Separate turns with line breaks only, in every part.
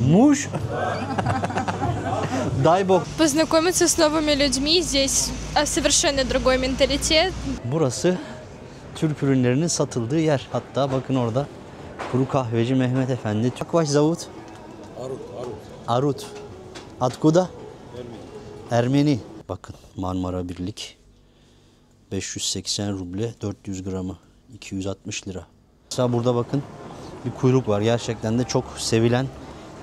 Muş. Дай бог.
Познакомиться с новыми людьми. Здесь совершенно другой менталитет.
Burası Türk ürünlerinin satıldığı yer. Hatta bakın orada kuru kahveci Mehmet Efendi. Türkbaş Zavut. Arut. Откуда? Ermeni. Bakın Marmara Birlik. 580 ruble 400 gramı. 260 lira. Mesela burada bakın bir kuyruk var. Gerçekten de çok sevilen,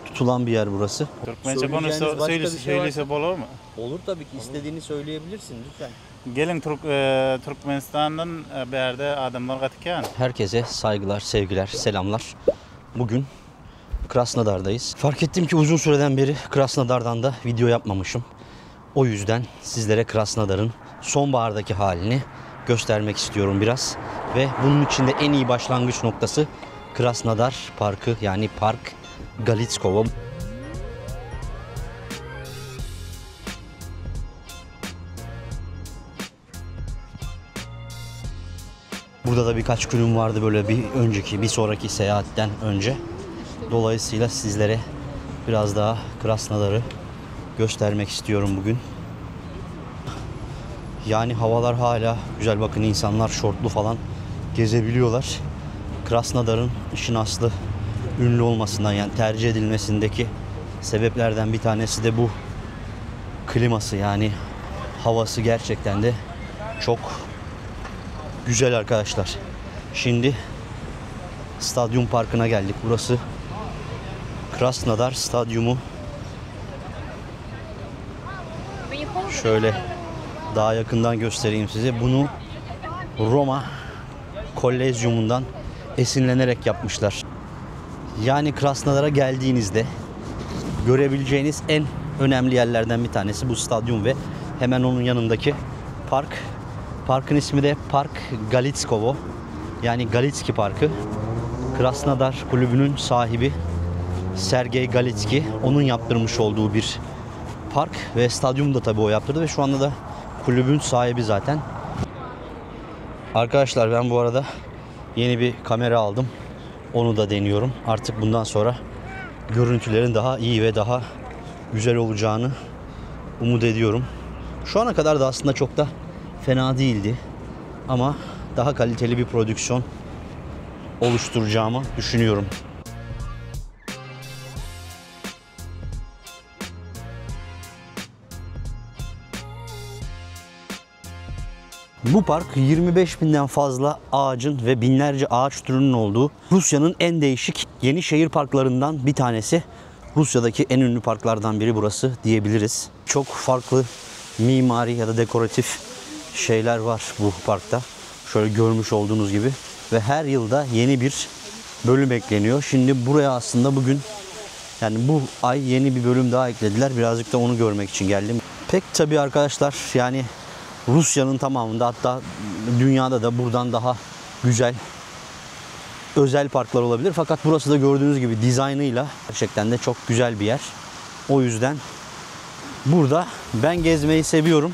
tutulan bir yer burası.
Türkmence söylese olur mu?
Olur tabii ki. İstediğini söyleyebilirsin lütfen.
Gelin Türkmenistan'dan bir yerde adamlar katıkken.
Herkese saygılar, sevgiler, selamlar. Bugün Krasnodar'dayız. Fark ettim ki uzun süreden beri Krasnodar'dan da video yapmamışım. O yüzden sizlere Krasnodar'ın sonbahardaki halini göstermek istiyorum biraz. Ve bunun için de en iyi başlangıç noktası Krasnodar Parkı, yani Park Galitskovo. Burada da birkaç günüm vardı böyle bir sonraki seyahatten önce. Dolayısıyla sizlere biraz daha Krasnodar'ı göstermek istiyorum bugün. Yani havalar hala güzel. Bakın insanlar şortlu falan gezebiliyorlar. Krasnodar'ın işin aslı ünlü olmasından, yani tercih edilmesindeki sebeplerden bir tanesi de bu kliması, yani havası gerçekten de çok güzel arkadaşlar. Şimdi Stadyum Parkı'na geldik. Burası Krasnodar Stadyumu. Şöyle daha yakından göstereyim size. Bunu Roma Kolezyumundan esinlenerek yapmışlar. Yani Krasnodar'a geldiğinizde görebileceğiniz en önemli yerlerden bir tanesi bu stadyum ve hemen onun yanındaki park. Parkın ismi de Park Galitskovo. Yani Galitski Parkı. Krasnodar kulübünün sahibi Sergey Galitski, onun yaptırmış olduğu bir park ve stadyum da tabii o yaptırdı ve şu anda da kulübün sahibi zaten. Arkadaşlar ben bu arada yeni bir kamera aldım. Onu da deniyorum. Artık bundan sonra görüntülerin daha iyi ve daha güzel olacağını umut ediyorum. Şu ana kadar da aslında çok da fena değildi. Ama daha kaliteli bir prodüksiyon oluşturacağımı düşünüyorum. Bu park 25.000'den fazla ağacın ve binlerce ağaç türünün olduğu Rusya'nın en değişik yeni şehir parklarından bir tanesi. Rusya'daki en ünlü parklardan biri burası diyebiliriz. Çok farklı mimari ya da dekoratif şeyler var bu parkta. Şöyle görmüş olduğunuz gibi. Ve her yılda yeni bir bölüm ekleniyor. Şimdi buraya aslında bugün, yani bu ay yeni bir bölüm daha eklediler. Birazcık da onu görmek için geldim. Pek tabii arkadaşlar, yani Rusya'nın tamamında, hatta dünyada da buradan daha güzel özel parklar olabilir. Fakat burası da gördüğünüz gibi dizaynıyla gerçekten de çok güzel bir yer. O yüzden burada ben gezmeyi seviyorum.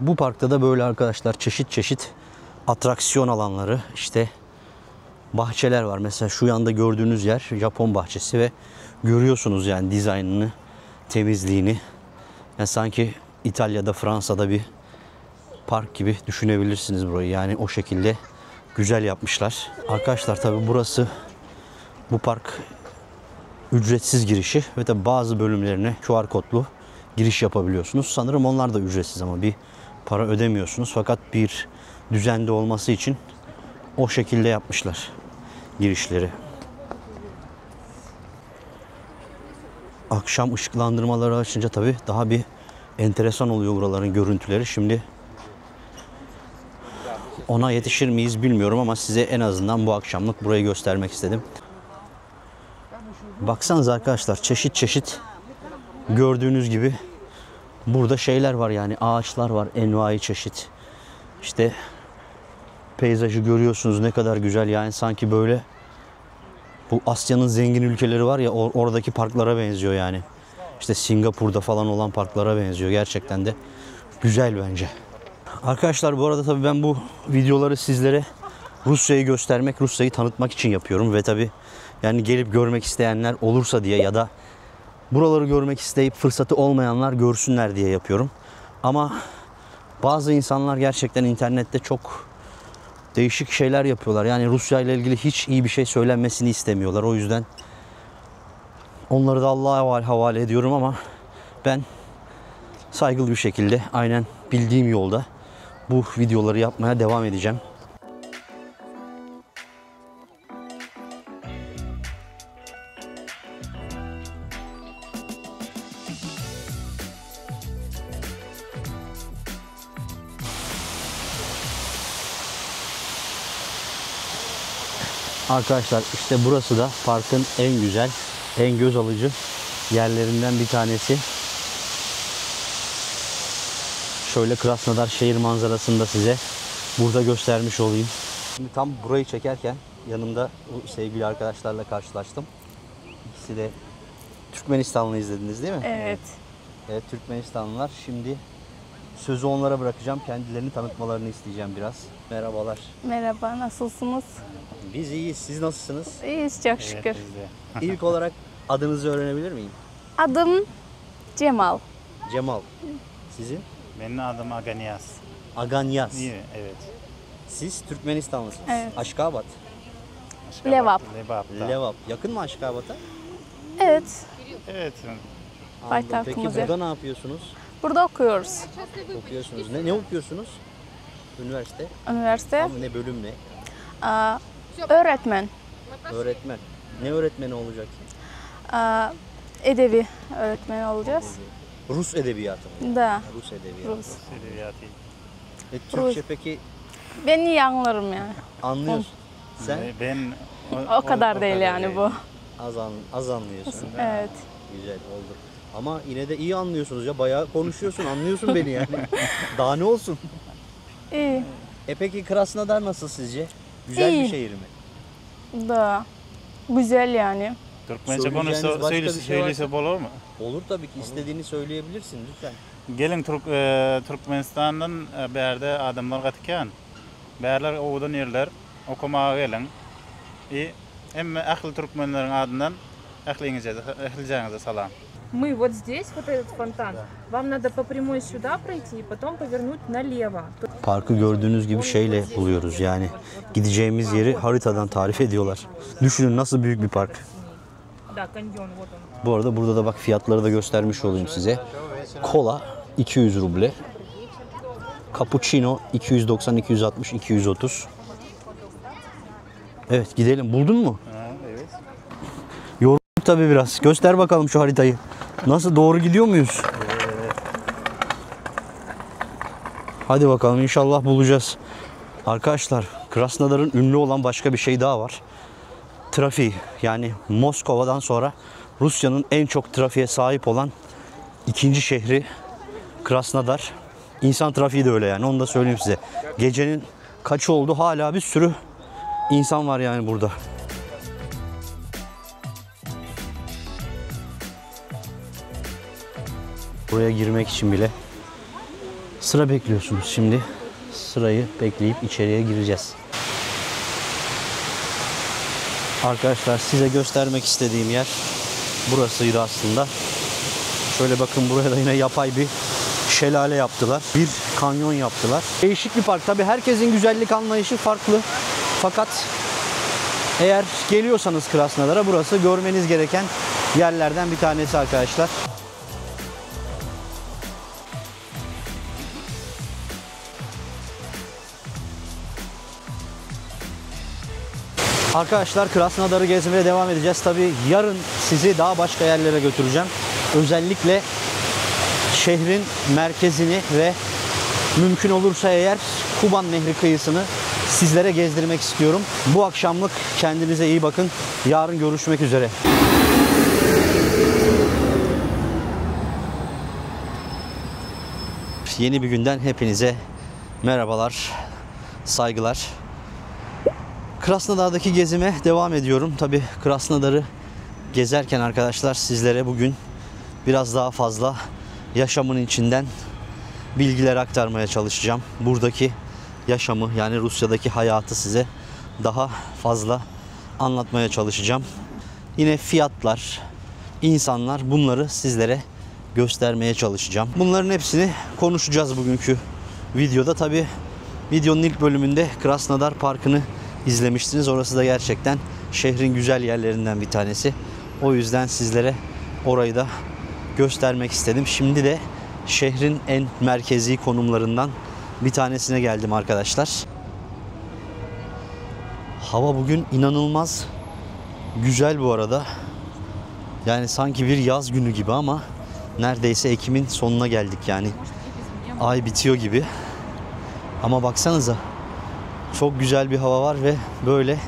Bu parkta da böyle arkadaşlar çeşit çeşit atraksiyon alanları, işte bahçeler var. Mesela şu yanda gördüğünüz yer Japon bahçesi ve görüyorsunuz yani dizaynını, temizliğini. Yani sanki İtalya'da, Fransa'da bir park gibi düşünebilirsiniz burayı. Yani o şekilde güzel yapmışlar. Arkadaşlar tabii burası, bu park ücretsiz girişi ve tabii bazı bölümlerine QR kodlu giriş yapabiliyorsunuz. Sanırım onlar da ücretsiz ama bir para ödemiyorsunuz. Fakat bir düzende olması için o şekilde yapmışlar girişleri. Akşam ışıklandırmaları açınca tabii daha bir enteresan oluyor buraların görüntüleri. Şimdi ona yetişir miyiz bilmiyorum ama size en azından bu akşamlık burayı göstermek istedim. Baksanıza arkadaşlar, çeşit çeşit gördüğünüz gibi burada şeyler var, yani ağaçlar var, envai çeşit. İşte peyzajı görüyorsunuz ne kadar güzel, yani sanki böyle bu Asya'nın zengin ülkeleri var ya, oradaki parklara benziyor yani. İşte Singapur'da falan olan parklara benziyor. Gerçekten de güzel bence. Arkadaşlar bu arada tabii ben bu videoları sizlere Rusya'yı göstermek, Rusya'yı tanıtmak için yapıyorum ve tabii yani gelip görmek isteyenler olursa diye ya da buraları görmek isteyip fırsatı olmayanlar görsünler diye yapıyorum. Ama bazı insanlar gerçekten internette çok değişik şeyler yapıyorlar. Yani Rusya ile ilgili hiç iyi bir şey söylenmesini istemiyorlar. O yüzden onları da Allah'a havale ediyorum ama ben saygılı bir şekilde aynen bildiğim yolda bu videoları yapmaya devam edeceğim. Arkadaşlar işte burası da parkın en güzel, en göz alıcı yerlerinden bir tanesi. Şöyle Krasnodar şehir manzarasını da size burada göstermiş olayım. Şimdi tam burayı çekerken yanımda bu sevgili arkadaşlarla karşılaştım. İkisi de Türkmenistanlı, izlediniz değil mi?
Evet.
Evet, Türkmenistanlılar. Şimdi sözü onlara bırakacağım. Kendilerini tanıtmalarını isteyeceğim biraz. Merhabalar.
Merhaba, nasılsınız?
Biz iyiyiz. Siz nasılsınız?
İyiyiz çok şükür.
Evet, biz de.
İlk olarak adınızı öğrenebilir miyim?
Adım Cemal.
Cemal. Sizin?
Benim adım Aganiyas.
Aganyas.
İyi, evet.
Siz Türkmenistanlısınız.
Evet.
Aşkabat.
Levap.
Levap'ta.
Levap. Yakın mı Aşkabat'a?
Evet,
Evet.
Anladım.
Payitahtımız
Peki burada ne yapıyorsunuz?
burada okuyoruz.
Okuyorsunuz. Ne okuyorsunuz? Üniversite.
Üniversite.
Tam ne bölüm ne?
Öğretmen.
Öğretmen. Ne öğretmeni olacaksın?
Edebi öğretmeni olacağız.
Rus edebiyatı mı?
Da,
Rus edebiyatı.
Rus.
Edebiyatı.
Türkçe peki
Ben iyi anlarım yani.
anlıyorsun. Sen
Ben
O kadar değil yani bu.
az anlıyorsun.
Evet.
Güzel oldu. Ama yine de iyi anlıyorsunuz ya. Bayağı konuşuyorsun, anlıyorsun beni yani. Daha ne olsun?
İyi.
Peki Krasnodar nasıl sizce? Güzel bir
İyi.
şehir mi?
Da. Güzel yani.
Türkmençe
Söyleyeceğiniz başka bir şey
söylese olur mu?
Olur tabii ki. İstediğini söyleyebilirsin lütfen.
Gelin Türkmenistan'dan bir yerde adamlar katken. Bärler oğudan yerler, okumağa gelin. Hem ahli Türkmenlerin adından ahlinize salam.
Мы вот здесь, вот этот фонтан, вам надо по прямой сюда пройти и потом повернуть налево.
Parkı gördüğünüz gibi şeyle buluyoruz yani. Gideceğimiz yeri haritadan tarif ediyorlar. Düşünün nasıl büyük bir park.
Да, каньон, вот он.
Bu arada burada da bak fiyatları da göstermiş olayım size. Kola 200 ruble. Cappuccino 290, 260, 230. Evet gidelim. Buldun mu?
Evet.
Yorulduk tabii biraz. Göster bakalım şu haritayı. Nasıl, doğru gidiyor muyuz? Hadi bakalım, inşallah bulacağız. Arkadaşlar Krasnodar'ın ünlü olan başka bir şey daha var. Trafiği. Yani Moskova'dan sonra Rusya'nın en çok trafiğe sahip olan ikinci şehri Krasnodar. İnsan trafiği de öyle yani, onu da söyleyeyim size. Gecenin kaçı oldu, hala bir sürü insan var yani burada. Buraya girmek için bile sıra bekliyorsunuz. Şimdi sırayı bekleyip içeriye gireceğiz. Arkadaşlar size göstermek istediğim yer burasıydı aslında. Şöyle bakın, buraya da yine yapay bir şelale yaptılar. Bir kanyon yaptılar. Değişik bir park. Tabii herkesin güzellik anlayışı farklı. Fakat eğer geliyorsanız Krasnodar'a, burası görmeniz gereken yerlerden bir tanesi arkadaşlar. Arkadaşlar Krasnodar'ı gezmeye devam edeceğiz. Tabii yarın sizi daha başka yerlere götüreceğim. Özellikle şehrin merkezini ve mümkün olursa eğer Kuban Nehri kıyısını sizlere gezdirmek istiyorum. Bu akşamlık kendinize iyi bakın. Yarın görüşmek üzere. Yeni bir günden hepinize merhabalar, saygılar. Krasnodar'daki gezime devam ediyorum. Tabii Krasnodar'ı gezerken arkadaşlar sizlere bugün biraz daha fazla yaşamın içinden bilgiler aktarmaya çalışacağım. Buradaki yaşamı, yani Rusya'daki hayatı size daha fazla anlatmaya çalışacağım. Yine fiyatlar, insanlar, bunları sizlere göstermeye çalışacağım. Bunların hepsini konuşacağız bugünkü videoda. Tabi videonun ilk bölümünde Krasnodar Parkı'nı izlemiştiniz. Orası da gerçekten şehrin güzel yerlerinden bir tanesi. O yüzden sizlere orayı da göstermek istedim. Şimdi de şehrin en merkezi konumlarından bir tanesine geldim arkadaşlar. Hava bugün inanılmaz güzel bu arada. Yani sanki bir yaz günü gibi ama neredeyse Ekim'in sonuna geldik yani. Ay bitiyor gibi. Ama baksanıza, çok güzel bir hava var ve böyle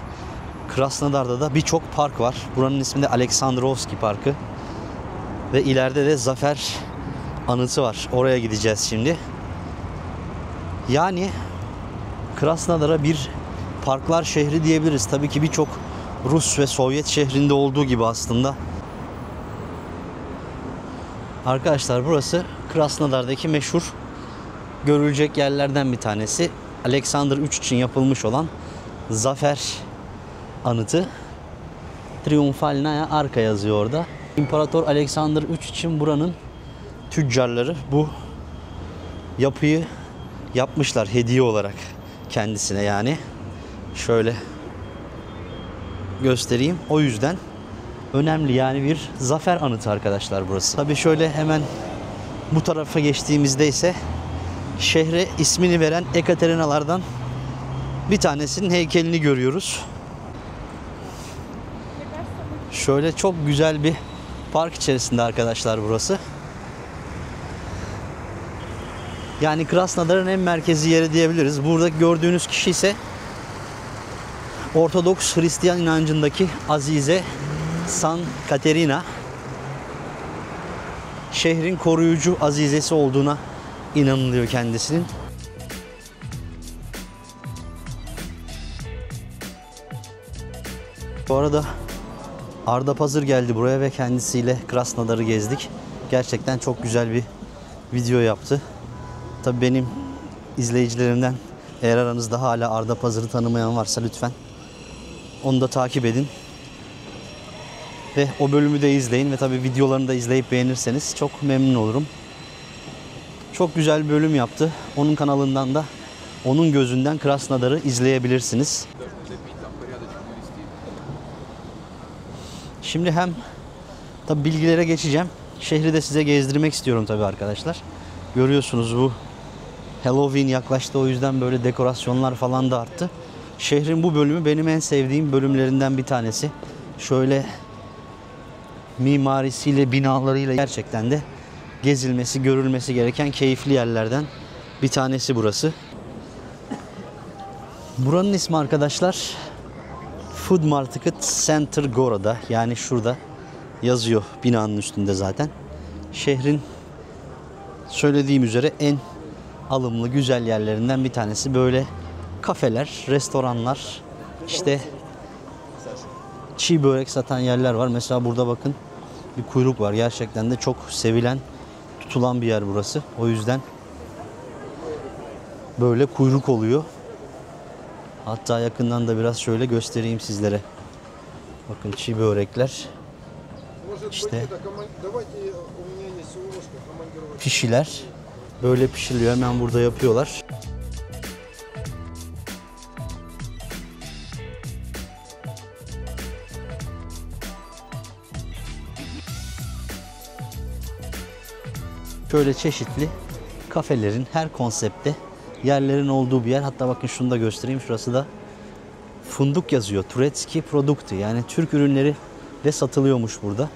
Krasnodar'da da birçok park var. Buranın ismi de Aleksandrovski Parkı. Ve ileride de Zafer Anıtı var. Oraya gideceğiz şimdi. Yani Krasnodar'a bir parklar şehri diyebiliriz. Tabii ki birçok Rus ve Sovyet şehrinde olduğu gibi aslında. Arkadaşlar burası Krasnodar'daki meşhur görülecek yerlerden bir tanesi. Alexander III için yapılmış olan Zafer Anıtı. Triumfalnaya Arka yazıyor orada. İmparator Alexander III için buranın tüccarları bu yapıyı yapmışlar hediye olarak kendisine yani. Şöyle göstereyim. O yüzden önemli, yani bir zafer anıtı arkadaşlar burası. Tabii şöyle hemen bu tarafa geçtiğimizde ise şehre ismini veren Ekaterinalardan bir tanesinin heykelini görüyoruz. Şöyle çok güzel bir park içerisinde arkadaşlar burası. Yani Krasnodar'ın en merkezi yeri diyebiliriz. Burada gördüğünüz kişi ise Ortodoks Hristiyan inancındaki Azize San Katerina. Şehrin koruyucu azizesi olduğuna inanılıyor kendisinin. Bu arada Arda Pazır geldi buraya ve kendisiyle Krasnodar'ı gezdik. Gerçekten çok güzel bir video yaptı. Tabii benim izleyicilerimden eğer aranızda hala Arda Pazır'ı tanımayan varsa lütfen onu da takip edin. Ve o bölümü de izleyin ve tabii videolarını da izleyip beğenirseniz çok memnun olurum. Çok güzel bir bölüm yaptı. Onun kanalından da onun gözünden Krasnodar'ı izleyebilirsiniz. Şimdi hem tabii bilgilere geçeceğim. Şehri de size gezdirmek istiyorum tabii arkadaşlar. Görüyorsunuz bu Halloween yaklaştı, o yüzden böyle dekorasyonlar falan da arttı. Şehrin bu bölümü benim en sevdiğim bölümlerinden bir tanesi. Şöyle mimarisiyle, binalarıyla gerçekten de gezilmesi, görülmesi gereken keyifli yerlerden bir tanesi burası. Buranın ismi arkadaşlar Food Market Center Gora'da, yani şurada yazıyor binanın üstünde zaten. Şehrin söylediğim üzere en alımlı, güzel yerlerinden bir tanesi. Böyle kafeler, restoranlar, işte çiğ börek satan yerler var. Mesela burada bakın bir kuyruk var. Gerçekten de çok sevilen, tutulan bir yer burası. O yüzden böyle kuyruk oluyor. Hatta yakından da biraz şöyle göstereyim sizlere. Bakın çiğ börekler. İşte pişiler. Böyle pişiliyor. Hemen burada yapıyorlar. Şöyle çeşitli kafelerin, her konsepte yerlerin olduğu bir yer. Hatta bakın şunu da göstereyim. Şurası da Funduk yazıyor. Turetski Produkti. Yani Türk ürünleri de satılıyormuş burada.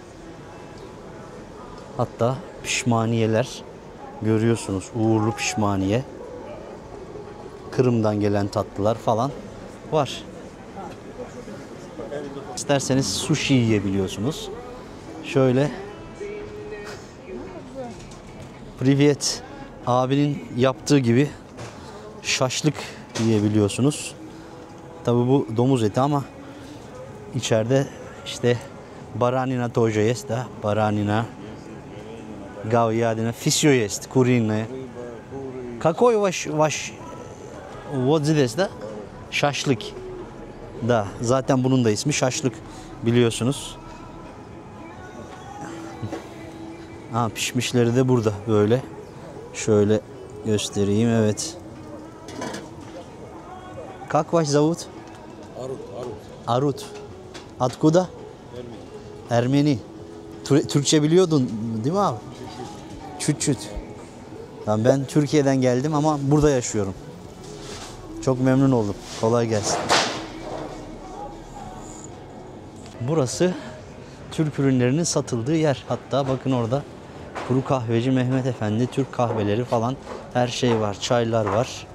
Hatta pişmaniyeler görüyorsunuz. Uğurlu pişmaniye. Kırım'dan gelen tatlılar falan var. İsterseniz sushi yiyebiliyorsunuz. Şöyle Privyet abinin yaptığı gibi şaşlık yiyebiliyorsunuz. Tabi bu domuz eti ama içeride işte baranina toja jest, baranina, gavjadina, fisio jest, kurine, Какой ваш вот здесь да? Şaşlık. Da zaten bunun da ismi şaşlık biliyorsunuz. Ha, pişmişleri de burada böyle. Şöyle göstereyim, evet. Как вас зовут? Arut. Откуда? Ermeni. Türkçe biliyordun değil mi abi? Çüt. Yani ben Türkiye'den geldim ama burada yaşıyorum. Çok memnun oldum. Kolay gelsin. Burası Türk ürünlerinin satıldığı yer. Hatta bakın orada Kuru Kahveci Mehmet Efendi, Türk kahveleri falan her şey var. Çaylar var.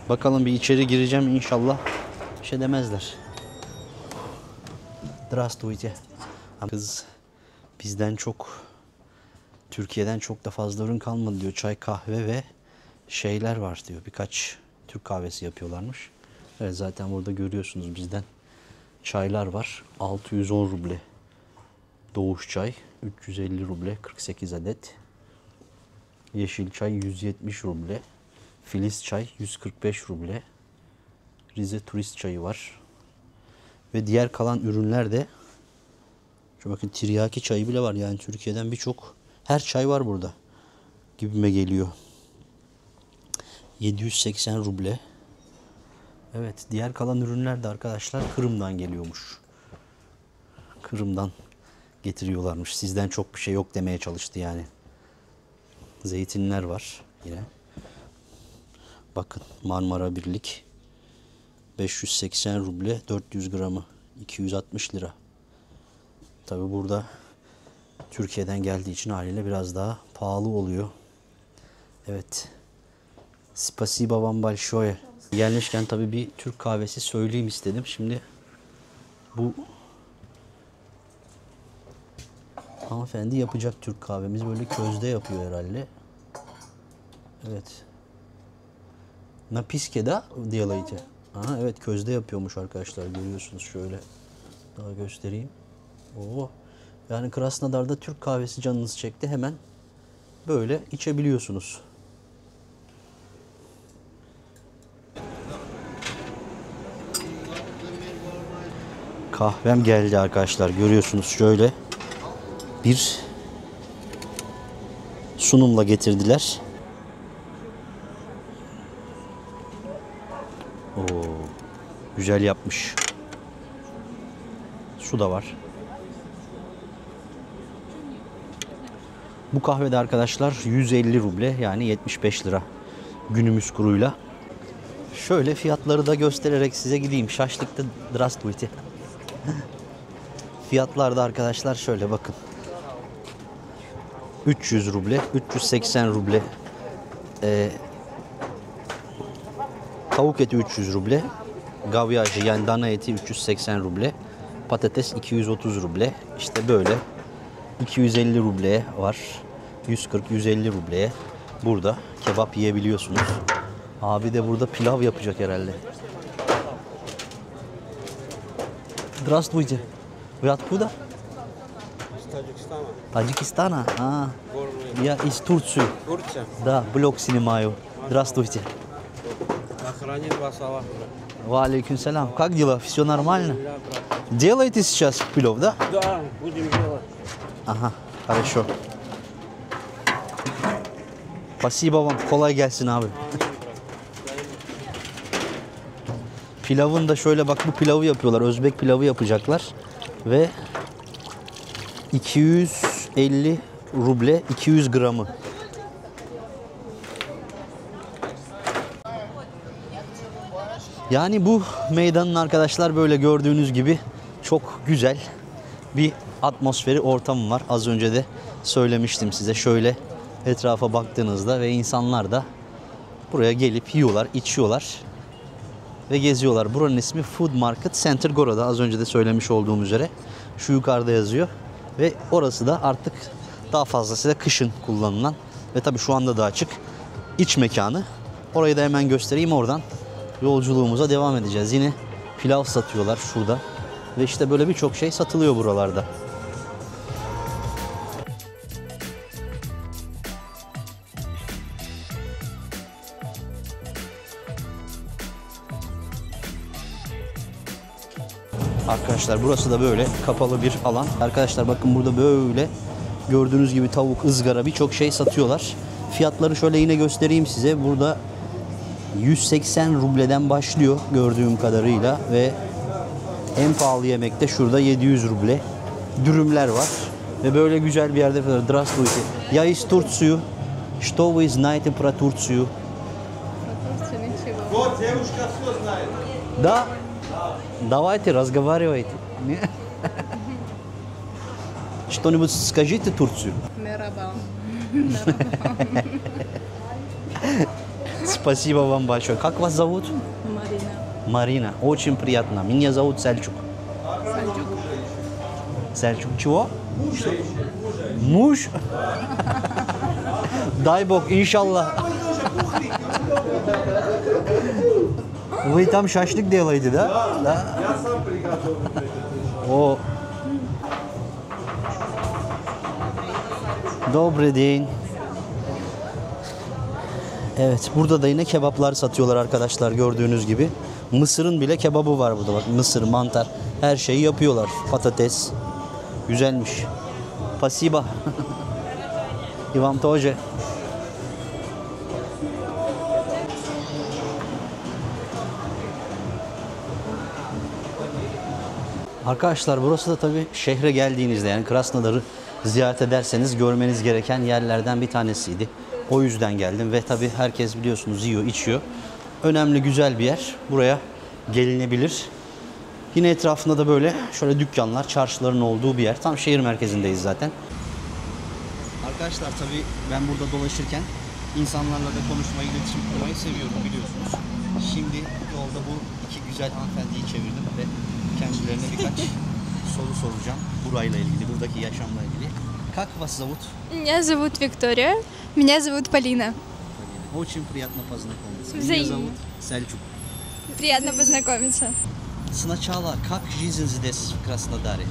Bakalım bir içeri gireceğim, inşallah bir şey demezler. Здравствуйте. Kız bizden çok, Türkiye'den çok da fazla ürün kalmadı diyor. Çay, kahve ve şeyler var diyor. Birkaç Türk kahvesi yapıyorlarmış. Evet, zaten burada görüyorsunuz bizden çaylar var. 610 ruble. Doğuş çay 350 ruble 48 adet. Yeşil çay 170 ruble. Filiz çay 145 ruble. Rize turist çayı var. Ve diğer kalan ürünler de, şu bakın, tiryaki çayı bile var. Yani Türkiye'den birçok, her çay var burada gibime geliyor. 780 ruble. Evet, diğer kalan ürünler de arkadaşlar Kırım'dan geliyormuş. Kırım'dan getiriyorlarmış. Sizden çok bir şey yok demeye çalıştı yani. Zeytinler var yine. Bakın, Marmara Birlik 580 ruble 400 gramı 260 lira. Tabi burada Türkiye'den geldiği için haliyle biraz daha pahalı oluyor. Evet. Spasiba вам большое. Gelmişken tabi bir Türk kahvesi söyleyeyim istedim. Şimdi bu hanımefendi yapacak Türk kahvemiz. Böyle közde yapıyor herhalde. Evet. Napiske da делаете. Aha, evet, közde yapıyormuş arkadaşlar. Görüyorsunuz, şöyle daha göstereyim. Oo. Yani Krasnodar'da Türk kahvesi canınız çekti, hemen böyle içebiliyorsunuz. Kahvem geldi arkadaşlar. Görüyorsunuz, şöyle bir sunumla getirdiler. Oo, güzel yapmış. Su da var. Bu kahvede arkadaşlar 150 ruble, yani 75 lira günümüz kuruyla. Şöyle fiyatları da göstererek size gideyim. Şaşlıkta здравствуйте. Fiyatlar da arkadaşlar şöyle bakın. 300 ruble, 380 ruble. Tavuk eti 300 ruble. Gavyajı, yani dana eti 380 ruble. Patates 230 ruble. İşte böyle 250 rubleye var. 140-150 rubleye burada kebap yiyebiliyorsunuz. Abi de burada pilav yapacak herhalde. Здравствуйте. Вы откуда? Таджикистана. Я из Турции.
Турция?
Да, блог снимаю. Здравствуйте.
Охранит вас Аллах.
Валейкум-салям. Как дела? Все нормально? Делаете сейчас плов, да?
Да, будем делать.
Aha, хорошо. Спасибо вам. Kolay gelsin abi. Pilavın da şöyle bak, bu pilavı yapıyorlar. Özbek pilavı yapacaklar. Ve 250 ruble 200 gramı. Yani bu meydanın arkadaşlar böyle gördüğünüz gibi çok güzel bir atmosferi, ortamı var. Az önce de söylemiştim size. Şöyle etrafa baktığınızda ve insanlar da buraya gelip yiyorlar, içiyorlar ve geziyorlar. Buranın ismi Food Market Center Gora'da, az önce de söylemiş olduğum üzere. Şu yukarıda yazıyor. Ve orası da artık daha fazlasıyla kışın kullanılan ve tabii şu anda da açık iç mekanı. Orayı da hemen göstereyim, oradan yolculuğumuza devam edeceğiz. Yine pilav satıyorlar şurada. Ve işte böyle birçok şey satılıyor buralarda. Arkadaşlar burası da böyle kapalı bir alan. Arkadaşlar bakın burada böyle gördüğünüz gibi tavuk, ızgara birçok şey satıyorlar. Fiyatları şöyle yine göstereyim size. Burada 180 rubleden başlıyor gördüğüm kadarıyla ve en pahalı yemek de şurada 700 ruble. Dürümler var ve böyle güzel bir yerde. Здравствуйте. Я из Турции. Что вы знаете про Турцию? Да. Давайте, разговаривайте. Что-нибудь скажите Турцию.
Merhaba.
Спасибо вам большое. Как вас зовут?
Marina.
Марина. Очень приятно. Меня зовут Сельчук. Сельчук чего? Что? Муж? Дай бог, иншаллах. Вы там шашлык делаете, да? Да. Я сам приготовлю. О. Добрый день. Evet, burada da yine kebaplar satıyorlar arkadaşlar gördüğünüz gibi. Mısırın bile kebabı var burada bak. Mısır, mantar, her şeyi yapıyorlar. Patates. Güzelmiş. Спасибо. И вам тоже. Arkadaşlar burası da tabii şehre geldiğinizde yani Krasnodar'ı ziyaret ederseniz görmeniz gereken yerlerden bir tanesiydi. O yüzden geldim ve tabii herkes biliyorsunuz yiyor, içiyor. Önemli, güzel bir yer. Buraya gelinebilir. Yine etrafında da böyle şöyle dükkanlar, çarşıların olduğu bir yer. Tam şehir merkezindeyiz zaten. Arkadaşlar tabii ben burada dolaşırken insanlarla da konuşmayı, iletişim kurmayı seviyorum biliyorsunuz. Şimdi yolda bu iki güzel hanımefendiyi çevirdim ve kendilerine birkaç soru soracağım. Burayla ilgili, buradaki yaşamla ilgili. Как вас зовут?
Меня зовут Виктория. Меня зовут Полина.
Очень приятно познакомиться. Меня
Взаимно.
зовут Сельчук.
Приятно познакомиться.
Сначала, как жизнь здесь, в Краснодаре?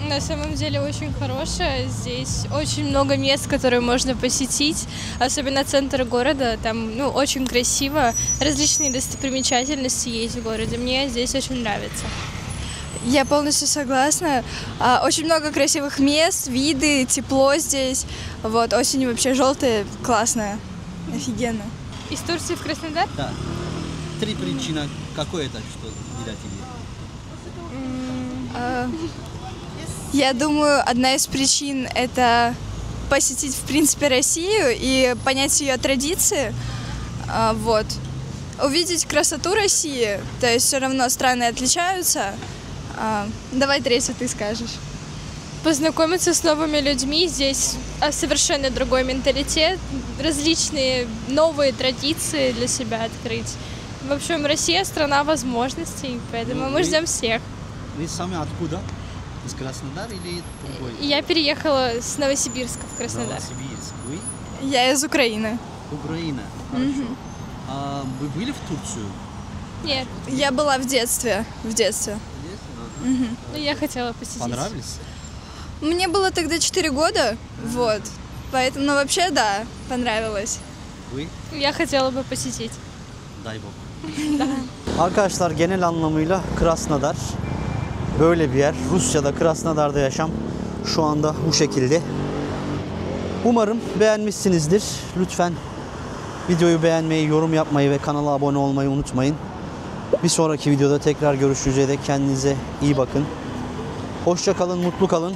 На самом деле очень хорошая. Здесь очень много мест, которые можно посетить. Особенно центр города. Там очень красиво. Различные достопримечательности есть в городе. Мне здесь очень нравится.
Я полностью согласна. Очень много красивых мест, виды, тепло здесь. Вот, осень вообще желтая, классная, офигенно.
Из Турции в Краснодар?
Да. Три причины. Какое это, что для тебя?
Я думаю, одна из причин – это посетить, в принципе, Россию и понять ее традиции. Вот. Увидеть красоту России, то есть все равно страны отличаются. Давай третью ты скажешь.
Познакомиться с новыми людьми. Здесь совершенно другой менталитет, различные новые традиции для себя открыть. В общем, Россия – страна возможностей, поэтому мы ждем всех.
Вы сами откуда? Из Краснодара или другой?
Я переехала с Новосибирска в Краснодар.
Новосибирск. Вы?
Я из Украины.
Украина. Хорошо. А вы были в Турцию?
Нет,
Я была в детстве.
но я хотела посетить.
Понравились?
Мне было тогда 4 года, вот. Поэтому, ну, вообще, да, понравилось.
Вы?
Я хотела бы посетить.
Дай bok. Arkadaşlar genel anlamıyla Krasnodar böyle bir yer. Rusya'da, Krasnodar'da yaşam şu anda bu şekilde. Umarım beğenmişsinizdir. Lütfen videoyu beğenmeyi, yorum yapmayı ve kanala abone olmayı unutmayın. Bir sonraki videoda tekrar görüşünceye dek kendinize iyi bakın. Hoşça kalın, mutlu kalın.